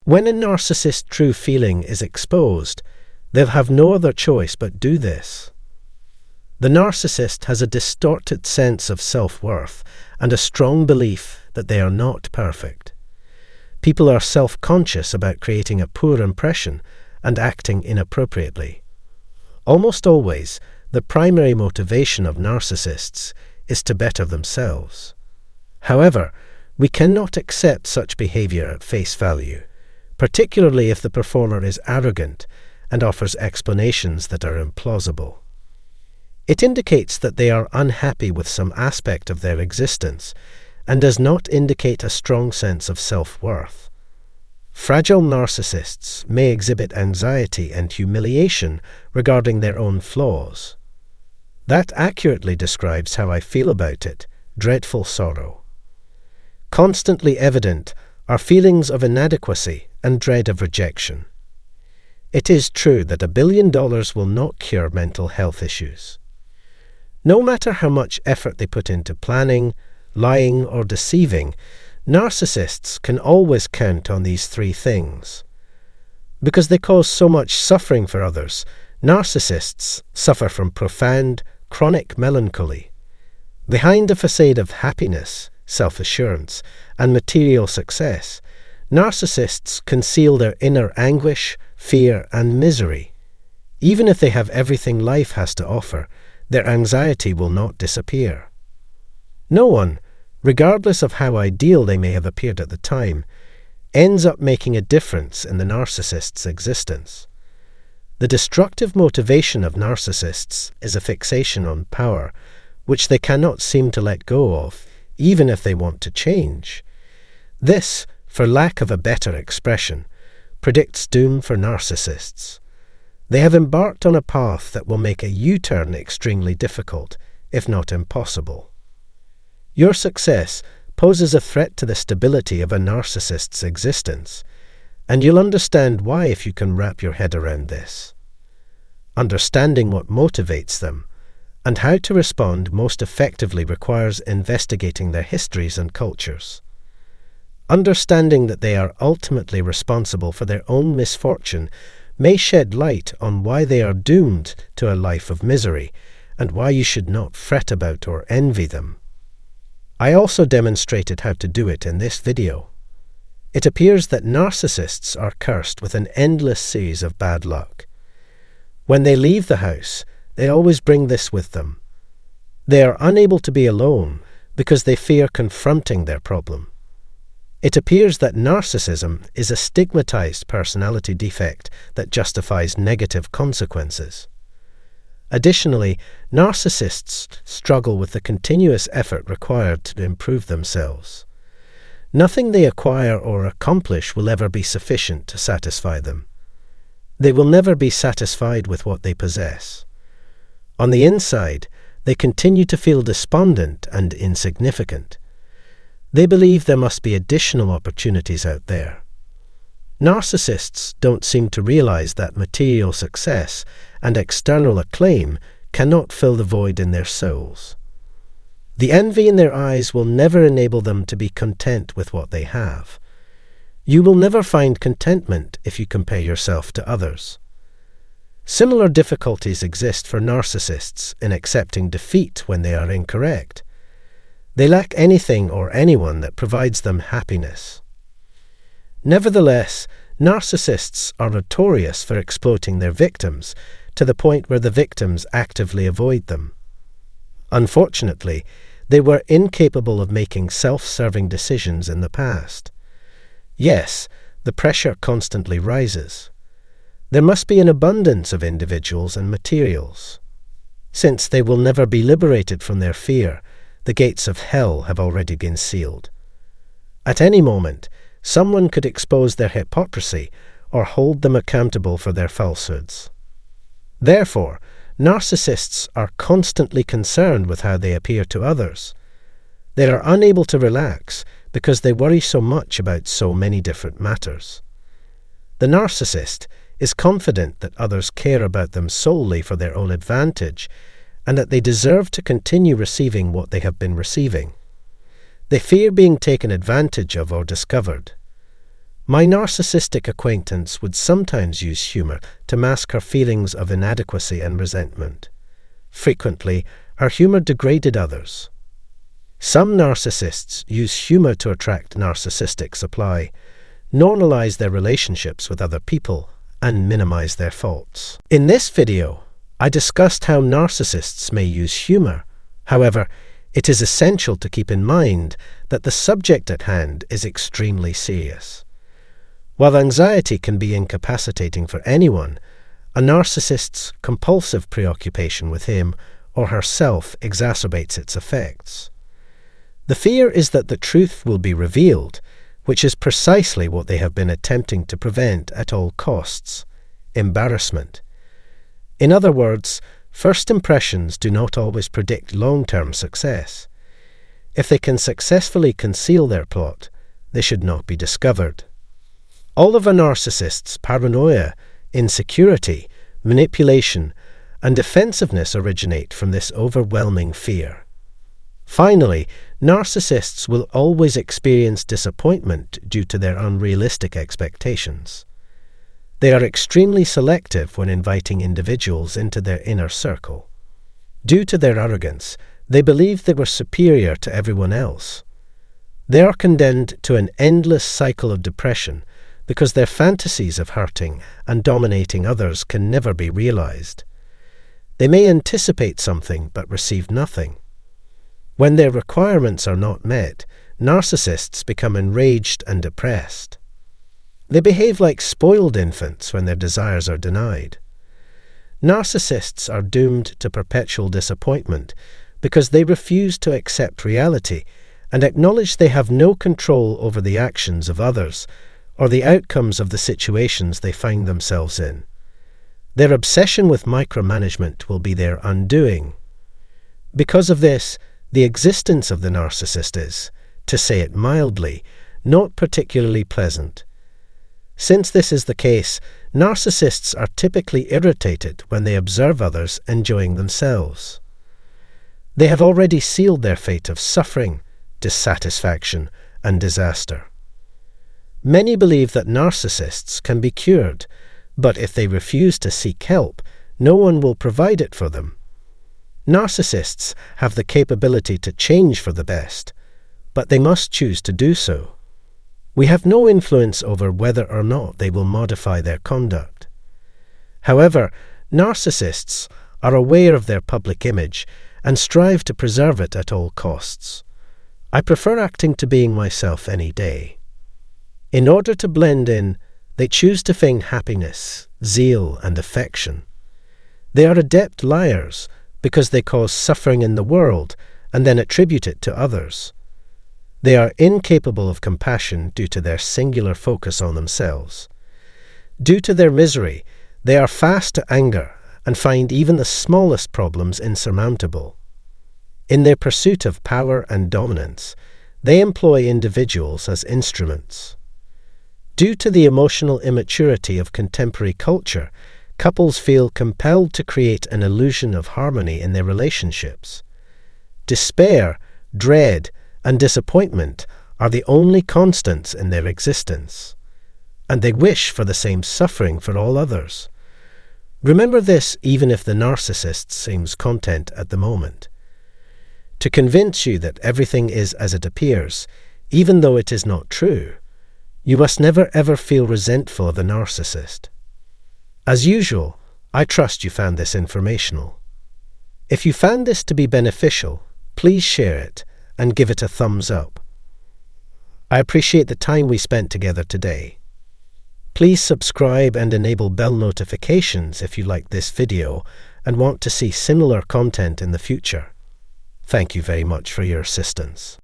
When a narcissist's true feeling is exposed, they'll have no other choice but do this. The narcissist has a distorted sense of self-worth and a strong belief that they are not perfect. People are self-conscious about creating a poor impression and acting inappropriately. Almost always, the primary motivation of narcissists is to better themselves. However, we cannot accept such behavior at face value, particularly if the performer is arrogant and offers explanations that are implausible. It indicates that they are unhappy with some aspect of their existence and does not indicate a strong sense of self-worth. Fragile narcissists may exhibit anxiety and humiliation regarding their own flaws. That accurately describes how I feel about it, dreadful sorrow. Constantly evident are feelings of inadequacy and dread of rejection. It is true that $1 billion will not cure mental health issues. No matter how much effort they put into planning, lying, or deceiving, narcissists can always count on these three things. Because they cause so much suffering for others, narcissists suffer from profound, chronic melancholy. Behind a facade of happiness, self-assurance, and material success, narcissists conceal their inner anguish, fear, and misery. Even if they have everything life has to offer, their anxiety will not disappear. No one, regardless of how ideal they may have appeared at the time, ends up making a difference in the narcissist's existence. The destructive motivation of narcissists is a fixation on power, which they cannot seem to let go of, even if they want to change. This, for lack of a better expression, predicts doom for narcissists. They have embarked on a path that will make a U-turn extremely difficult, if not impossible. Your success poses a threat to the stability of a narcissist's existence, and you'll understand why if you can wrap your head around this. Understanding what motivates them and how to respond most effectively requires investigating their histories and cultures. Understanding that they are ultimately responsible for their own misfortune may shed light on why they are doomed to a life of misery and why you should not fret about or envy them. I also demonstrated how to do it in this video. It appears that narcissists are cursed with an endless series of bad luck. When they leave the house, they always bring this with them. They are unable to be alone because they fear confronting their problem. It appears that narcissism is a stigmatized personality defect that justifies negative consequences. Additionally, narcissists struggle with the continuous effort required to improve themselves. Nothing they acquire or accomplish will ever be sufficient to satisfy them. They will never be satisfied with what they possess. On the inside, they continue to feel despondent and insignificant. They believe there must be additional opportunities out there. Narcissists don't seem to realize that material success and external acclaim cannot fill the void in their souls. The envy in their eyes will never enable them to be content with what they have. You will never find contentment if you compare yourself to others. Similar difficulties exist for narcissists in accepting defeat when they are incorrect. They lack anything or anyone that provides them happiness. Nevertheless, narcissists are notorious for exploiting their victims to the point where the victims actively avoid them. Unfortunately, they were incapable of making self-serving decisions in the past. Yes, the pressure constantly rises. There must be an abundance of individuals and materials. Since they will never be liberated from their fear, the gates of hell have already been sealed. At any moment, someone could expose their hypocrisy or hold them accountable for their falsehoods. Therefore, narcissists are constantly concerned with how they appear to others. They are unable to relax because they worry so much about so many different matters. The narcissist is confident that others care about them solely for their own advantage and that they deserve to continue receiving what they have been receiving. They fear being taken advantage of or discovered. My narcissistic acquaintance would sometimes use humor to mask her feelings of inadequacy and resentment. Frequently, her humor degraded others. Some narcissists use humor to attract narcissistic supply, normalize their relationships with other people, and minimize their faults. In this video, I discussed how narcissists may use humor. However, it is essential to keep in mind that the subject at hand is extremely serious. While anxiety can be incapacitating for anyone, a narcissist's compulsive preoccupation with him or herself exacerbates its effects. The fear is that the truth will be revealed, which is precisely what they have been attempting to prevent at all costs: embarrassment. In other words, first impressions do not always predict long-term success. If they can successfully conceal their plot, they should not be discovered. All of a narcissist's paranoia, insecurity, manipulation, and defensiveness originate from this overwhelming fear. Finally, narcissists will always experience disappointment due to their unrealistic expectations. They are extremely selective when inviting individuals into their inner circle. Due to their arrogance, they believe they were superior to everyone else. They are condemned to an endless cycle of depression because their fantasies of hurting and dominating others can never be realized. They may anticipate something but receive nothing. When their requirements are not met, narcissists become enraged and depressed. They behave like spoiled infants when their desires are denied. Narcissists are doomed to perpetual disappointment because they refuse to accept reality and acknowledge they have no control over the actions of others or the outcomes of the situations they find themselves in. Their obsession with micromanagement will be their undoing. Because of this, the existence of the narcissist is, to say it mildly, not particularly pleasant. Since this is the case, narcissists are typically irritated when they observe others enjoying themselves. They have already sealed their fate of suffering, dissatisfaction, and disaster. Many believe that narcissists can be cured, but if they refuse to seek help, no one will provide it for them. Narcissists have the capability to change for the best, but they must choose to do so. We have no influence over whether or not they will modify their conduct. However, narcissists are aware of their public image and strive to preserve it at all costs. I prefer acting to being myself any day. In order to blend in, they choose to feign happiness, zeal, and affection. They are adept liars because they cause suffering in the world and then attribute it to others. They are incapable of compassion due to their singular focus on themselves. Due to their misery, they are fast to anger and find even the smallest problems insurmountable. In their pursuit of power and dominance, they employ individuals as instruments. Due to the emotional immaturity of contemporary culture, couples feel compelled to create an illusion of harmony in their relationships. Despair, dread, and disappointment are the only constants in their existence, and they wish for the same suffering for all others. Remember this even if the narcissist seems content at the moment. To convince you that everything is as it appears, even though it is not true, you must never ever feel resentful of the narcissist. As usual, I trust you found this informational. If you found this to be beneficial, please share it and give it a thumbs up. I appreciate the time we spent together today. Please subscribe and enable bell notifications if you like this video and want to see similar content in the future. Thank you very much for your assistance.